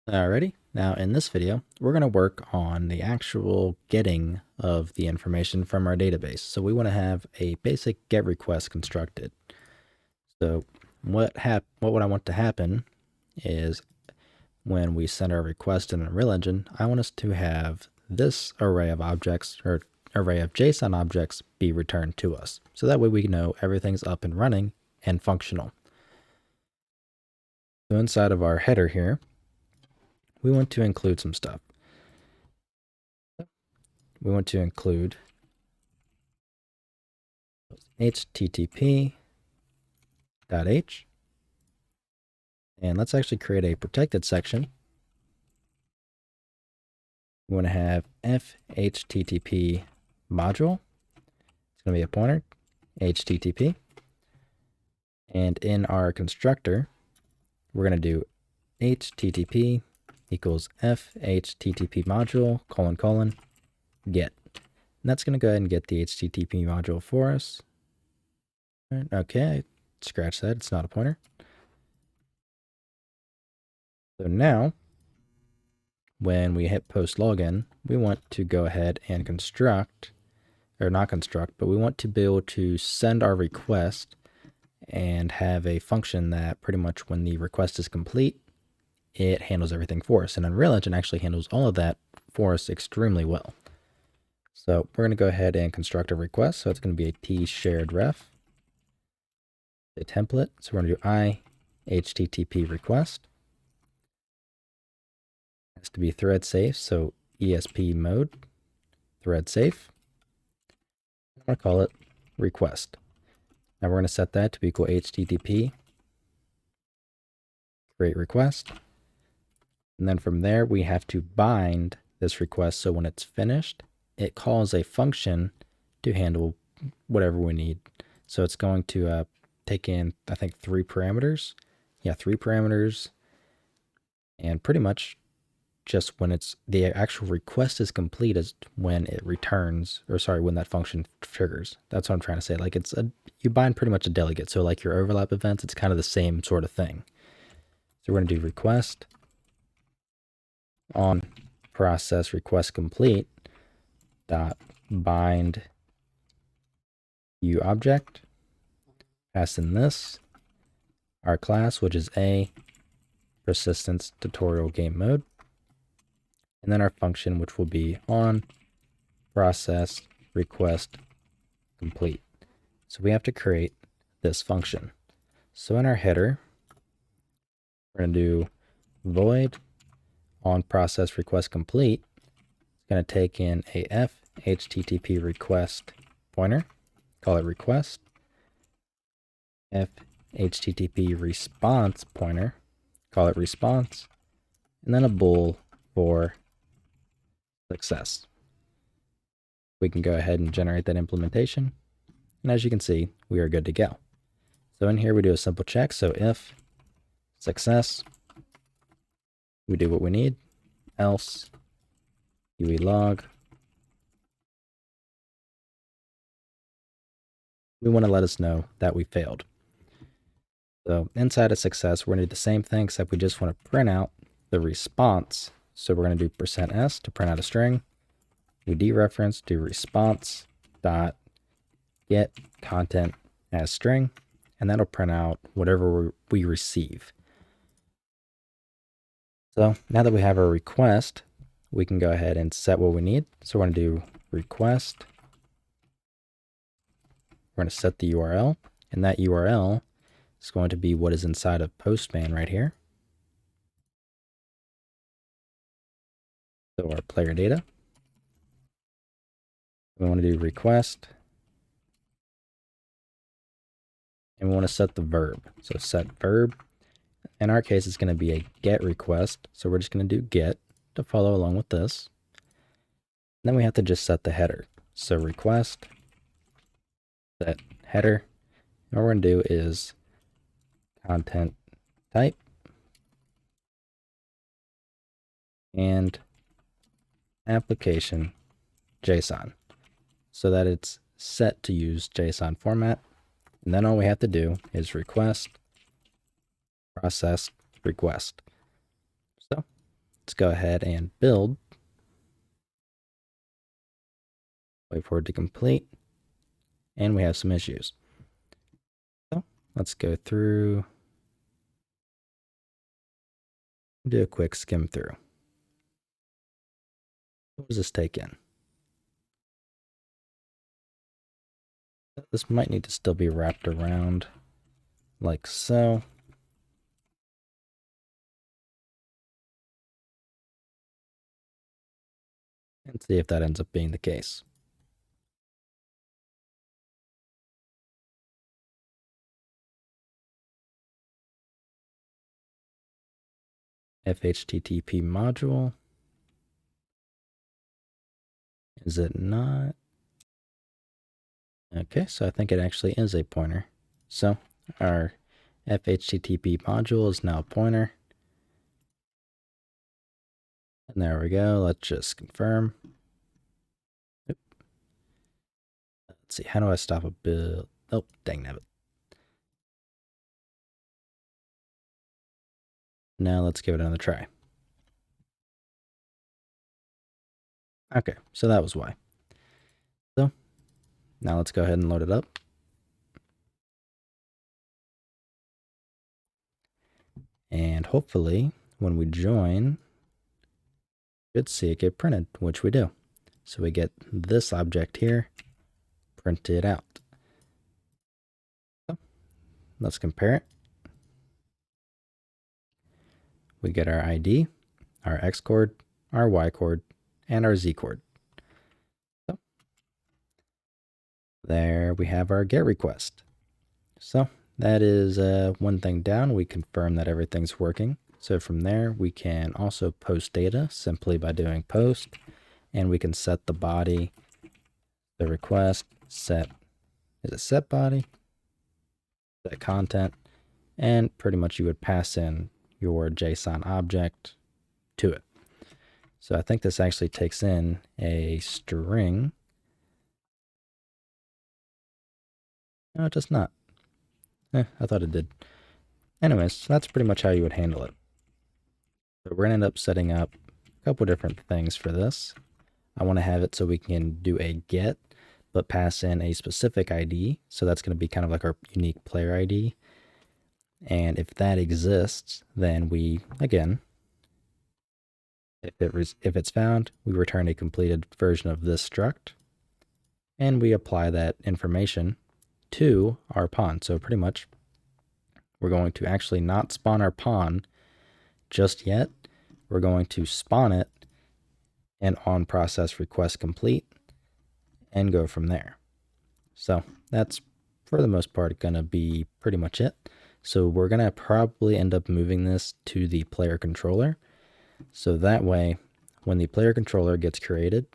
Alrighty, now in this video, we're going to work on the actual getting of the information from our database. So we want to have a basic GET request constructed. So what would I want to happen is when we send our request in Unreal Engine, I want us to have this array of objects or array of JSON objects be returned to us. So that way we know everything's up and running and functional. So inside of our header here, we want to include some stuff. We want to include http.h, and let's actually create a protected section. We want to have fhttp module. It's going to be a pointer, http. And in our constructor, we're going to do http equals fhttp module : get. And that's going to go ahead and get the http module for us. Okay, scratch that. It's not a pointer. So now, when we hit post login, we want to go ahead and construct, or not construct, but we want to be able to send our request and have a function that pretty much when the request is complete, it handles everything for us. And Unreal Engine actually handles all of that for us extremely well. So we're going to go ahead and construct a request. So it's going to be a t-shared-ref, a template. So we're going to do I http request. It has to be thread safe. So ESP mode, thread safe. I'm going to call it request. Now we're going to set that to be equal http create request. And then from there, we have to bind this request. So when it's finished, it calls a function to handle whatever we need. So it's going to take in, I think, 3 parameters. Yeah, 3 parameters. And pretty much just when the actual request is complete is when it returns, or sorry, when that function triggers. That's what I'm trying to say. Like you bind pretty much a delegate. So like your overlap events, it's kind of the same sort of thing. So we're going to do request on process request complete dot bind uObject, pass in this, our class, which is a persistence tutorial game mode, and then our function, which will be on process request complete. So we have to create this function. So in our header, we're going to do void on process request complete. It's going to take in a fhttp request pointer, call it request, fhttp response pointer, call it response, and then a bool for success. We can go ahead and generate that implementation. And as you can see, we are good to go. So in here, we do a simple check. So if success, we do what we need, else UE log. We want to let us know that we failed. So inside of success, we're going to do the same thing, except we just want to print out the response. So we're going to do %s to print out a string. We dereference, do response dot get content as string, and that'll print out whatever we receive. So now that we have our request, we can go ahead and set what we need. So we're going to do request. We're going to set the URL, and that URL is going to be what is inside of Postman right here. So our player data. We want to do request. And we want to set the verb. So set verb. In our case, it's going to be a get request. So we're just going to do get to follow along with this. And then we have to just set the header. So request, set header. And what we're going to do is content type and application JSON, so that it's set to use JSON format. And then all we have to do is request process request. So let's go ahead and build. Wait for it to complete. And we have some issues. So let's go through, do a quick skim through. What does this take in? This might need to still be wrapped around like so. And see if that ends up being the case. FHTTP module. Is it not? Okay, so I think it actually is a pointer. So our FHTTP module is now a pointer. And there we go. Let's just confirm. Oop. Let's see. How do I stop a build? Oh, dang nabbit. Now let's give it another try. Okay, so that was why. So now let's go ahead and load it up. And hopefully when we join, we should see it get printed, which we do. So we get this object here printed out. So let's compare it. We get our ID, our X chord, our Y chord, and our Z chord. So there we have our GET request. So that is one thing down. We confirm that everything's working. So from there, we can also post data simply by doing post, and we can set the body, the request, set body, set content, and pretty much you would pass in your JSON object to it. So I think this actually takes in a string. No, it does not. I thought it did. Anyways, so that's pretty much how you would handle it. So we're going to end up setting up a couple different things for this. I want to have it so we can do a get, but pass in a specific ID. So that's going to be kind of like our unique player ID. And if that exists, then we, again, if it's found, we return a completed version of this struct, and we apply that information to our pawn. So pretty much, we're going to actually not spawn our pawn just yet. We're going to spawn it and on process request complete and go from there. So that's for the most part going to be pretty much it. So we're going to probably end up moving this to the player controller. So that way, when the player controller gets created,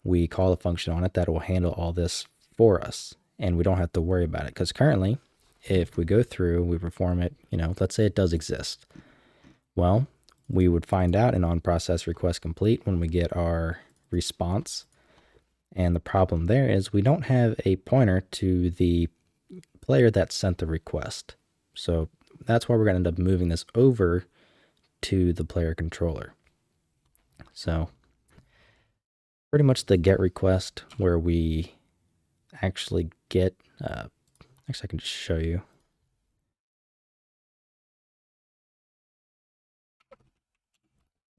we call a function on it that will handle all this for us. And we don't have to worry about it. Because currently, if we go through, we perform it, let's say it does exist. Well, we would find out in on-process request complete when we get our response. And the problem there is we don't have a pointer to the player that sent the request. So that's why we're going to end up moving this over to the player controller. So pretty much the GET request where we actually get, actually I can just show you.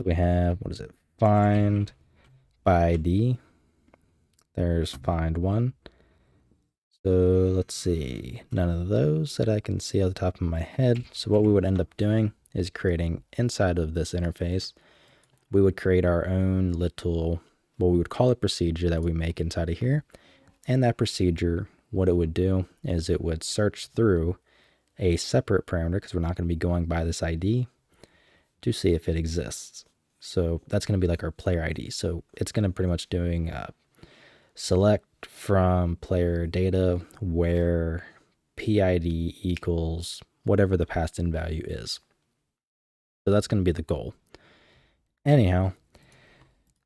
We have, what is it? Find by ID. There's find one. So let's see, none of those that I can see off the top of my head. So what we would end up doing is creating inside of this interface, we would create our own little, what we would call a procedure that we make inside of here. And that procedure, what it would do is it would search through a separate parameter, because we're not going to be going by this ID, to see if it exists. So that's going to be like our player ID. So it's going to pretty much doing select from player data where PID equals whatever the passed in value is. So that's going to be the goal. Anyhow,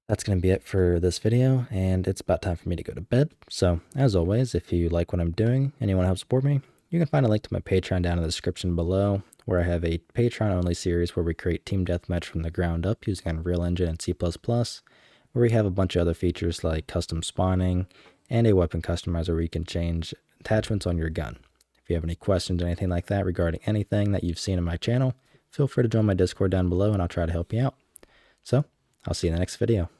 that's going to be it for this video, and it's about time for me to go to bed. So as always, if you like what I'm doing and you want to help support me, you can find a link to my Patreon down in the description below, where I have a Patreon-only series where we create Team Deathmatch from the ground up using Unreal Engine and C++, where we have a bunch of other features like custom spawning and a weapon customizer where you can change attachments on your gun. If you have any questions or anything like that regarding anything that you've seen in my channel, feel free to join my Discord down below and I'll try to help you out. So, I'll see you in the next video.